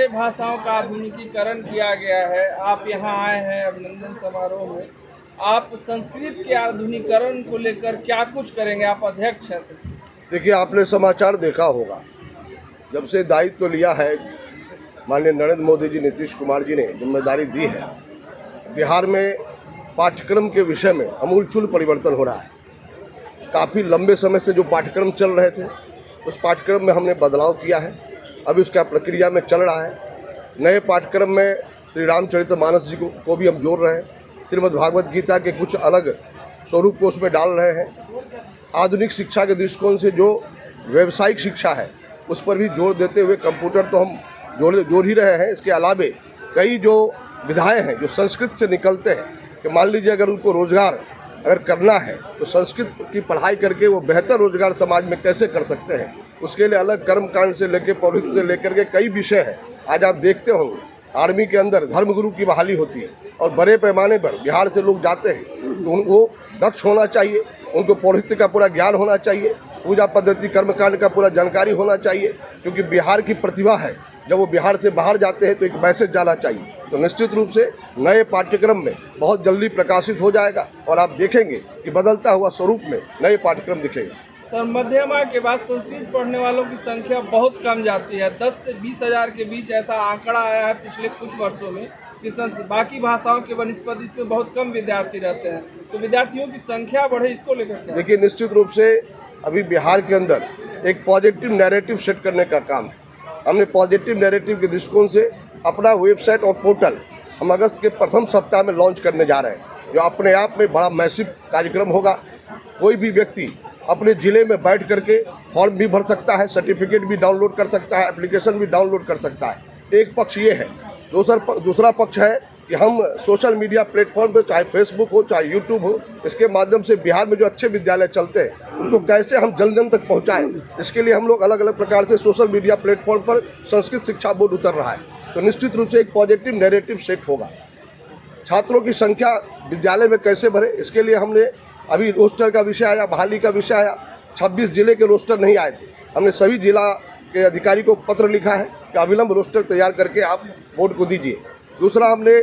भाषाओं का आधुनिकीकरण किया गया है। आप यहाँ आए हैं अभिनंदन समारोह में, आप संस्कृत के आधुनिकीकरण को लेकर क्या कुछ करेंगे? आप अध्यक्ष हैं। देखिए, आपने समाचार देखा होगा, जब से दायित्व लिया है माननीय नरेंद्र मोदी जी, नीतीश कुमार जी ने जिम्मेदारी दी है, बिहार में पाठ्यक्रम के विषय में आमूलचूल परिवर्तन हो रहा है। काफ़ी लंबे समय से जो पाठ्यक्रम चल रहे थे, उस पाठ्यक्रम में हमने बदलाव किया है। अभी उसका प्रक्रिया में चल रहा है। नए पाठ्यक्रम में श्री रामचरितमानस जी को भी हम जोड़ रहे हैं। श्रीमद् भागवत गीता के कुछ अलग स्वरूप को उसमें डाल रहे हैं। आधुनिक शिक्षा के दृष्टिकोण से जो व्यावसायिक शिक्षा है, उस पर भी जोर देते हुए कंप्यूटर तो हम जोड़ ही रहे हैं। इसके अलावे कई जो विधाएँ हैं जो संस्कृत से निकलते हैं, कि मान लीजिए अगर उनको रोजगार अगर करना है तो संस्कृत की पढ़ाई करके वो बेहतर रोजगार समाज में कैसे कर सकते हैं, उसके लिए अलग कर्मकांड से लेकर पौरोहित्य से लेकर के कई विषय हैं। आज आप देखते होंगे आर्मी के अंदर धर्मगुरु की बहाली होती है और बड़े पैमाने पर बिहार से लोग जाते हैं, तो उनको दक्ष होना चाहिए, उनको पौरोहित्य का पूरा ज्ञान होना चाहिए, पूजा पद्धति कर्मकांड का पूरा जानकारी होना चाहिए, क्योंकि बिहार की प्रतिभा है। जब वो बिहार से बाहर जाते हैं तो एक मैसेज जाना चाहिए। तो निश्चित रूप से नए पाठ्यक्रम में बहुत जल्दी प्रकाशित हो जाएगा और आप देखेंगे कि बदलता हुआ स्वरूप में नए पाठ्यक्रम दिखेगा। सर, मध्यमा के बाद संस्कृत पढ़ने वालों की संख्या बहुत कम जाती है। 10 से 20 हज़ार के बीच ऐसा आंकड़ा आया है पिछले कुछ वर्षों में कि संस्कृत बाकी भाषाओं के बनस्पत इसमें बहुत कम विद्यार्थी रहते हैं। तो विद्यार्थियों की संख्या बढ़े, इसको लेकर क्या? देखिए, निश्चित रूप से अभी बिहार के अंदर एक पॉजिटिव नैरेटिव सेट करने का काम है। हमने पॉजिटिव नैरेटिव के दृष्टिकोण से अपना वेबसाइट और पोर्टल हम अगस्त के प्रथम सप्ताह में लॉन्च करने जा रहे हैं, जो अपने आप में बड़ा मैसिव कार्यक्रम होगा। कोई भी व्यक्ति अपने ज़िले में बैठ करके फॉर्म भी भर सकता है, सर्टिफिकेट भी डाउनलोड कर सकता है, एप्लीकेशन भी डाउनलोड कर सकता है। एक पक्ष ये है। दूसरा पक्ष है कि हम सोशल मीडिया प्लेटफॉर्म पर, चाहे फेसबुक हो चाहे यूट्यूब हो, इसके माध्यम से बिहार में जो अच्छे विद्यालय चलते हैं उनको कैसे हम जन जन तक पहुंचाएं, इसके लिए हम लोग अलग अलग प्रकार से सोशल मीडिया प्लेटफॉर्म पर संस्कृत शिक्षा बोर्ड उतर रहा है। तो निश्चित रूप से एक पॉजिटिव नैरेटिव सेट होगा। छात्रों की संख्या विद्यालय में कैसे बढ़े, इसके लिए हमने अभी रोस्टर का विषय आया, बहाली का विषय आया। 26 जिले के रोस्टर नहीं आए थे। हमने सभी जिला के अधिकारी को पत्र लिखा है कि अविलंब रोस्टर तैयार करके आप बोर्ड को दीजिए। दूसरा, हमने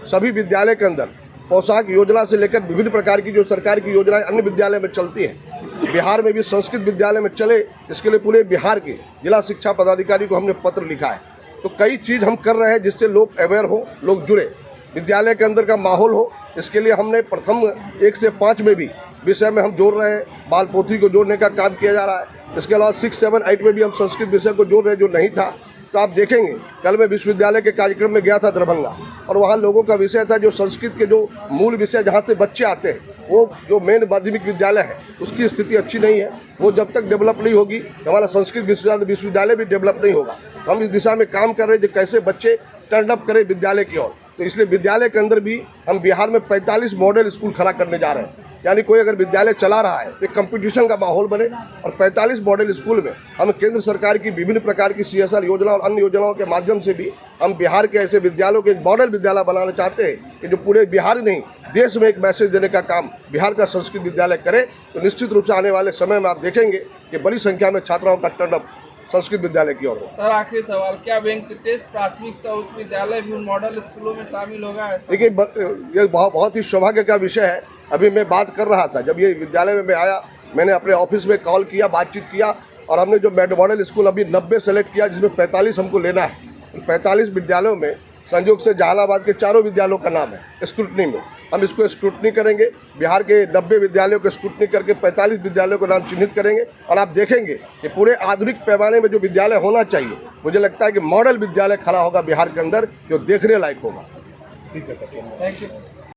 सभी विद्यालय के अंदर पोशाक योजना से लेकर विभिन्न प्रकार की जो सरकार की योजनाएं अन्य विद्यालय में चलती हैं, बिहार में भी संस्कृत विद्यालय में चले, इसके लिए पूरे बिहार के जिला शिक्षा पदाधिकारी को हमने पत्र लिखा है। तो कई चीज़ हम कर रहे हैं जिससे लोग अवेयर हो, लोग जुड़े, विद्यालय के अंदर का माहौल हो। इसके लिए हमने प्रथम 1 से 5 में भी विषय में हम जोड़ रहे हैं। बाल पोथी को जोड़ने का काम किया जा रहा है। इसके अलावा 6, 7, 8 में भी हम संस्कृत विषय को जोड़ रहे हैं जो नहीं था। तो आप देखेंगे, कल मैं विश्वविद्यालय के कार्यक्रम में गया था दरभंगा, और वहाँ लोगों का विषय था जो संस्कृत के जो मूल विषय जहाँ से बच्चे आते हैं, वो जो मेन माध्यमिक विद्यालय है उसकी स्थिति अच्छी नहीं है। वो जब तक डेवलप नहीं होगी, हमारा संस्कृत विश्वविद्यालय भी डेवलप नहीं होगा। हम इस दिशा में काम कर रहे हैं कि कैसे बच्चे टर्न अप करें विद्यालय की ओर। तो इसलिए विद्यालय के अंदर भी हम बिहार में 45 मॉडल स्कूल खड़ा करने जा रहे हैं। यानी कोई अगर विद्यालय चला रहा है तो एक कंपटीशन का माहौल बने, और 45 मॉडल स्कूल में हम केंद्र सरकार की विभिन्न प्रकार की CSR योजना और अन्य योजनाओं के माध्यम से भी हम बिहार के ऐसे विद्यालयों के एक मॉडल विद्यालय बनाना चाहते हैं कि जो पूरे बिहार नहीं देश में एक मैसेज देने का काम बिहार का संस्कृत विद्यालय करे। तो निश्चित रूप से आने वाले समय में आप देखेंगे कि बड़ी संख्या में छात्राओं का टर्न अप संस्कृत विद्यालय की ओर हो। सर, आखिरी सवाल, क्या वेंकटेश प्राथमिक से उच्च विद्यालय भी उन मॉडल स्कूलों में शामिल होगा? देखिए, ये बहुत ही सौभाग्य का विषय है। अभी मैं बात कर रहा था, जब ये विद्यालय में मैं आया, मैंने अपने ऑफिस में कॉल किया, बातचीत किया, और हमने जो मॉडल स्कूल अभी 90 सेलेक्ट किया, जिसमें 45 हमको लेना है। 45 विद्यालयों में संयोग से जहानाबाद के 4 विद्यालयों का नाम है स्क्रूटनी में। हम इसको स्क्रूटनी करेंगे, बिहार के 90 विद्यालयों को स्क्रूटनी करके 45 विद्यालयों का नाम चिन्हित करेंगे, और आप देखेंगे कि पूरे आधुनिक पैमाने में जो विद्यालय होना चाहिए, मुझे लगता है कि मॉडल विद्यालय खड़ा होगा बिहार के अंदर, जो देखने लायक होगा। ठीक है, थैंक यू।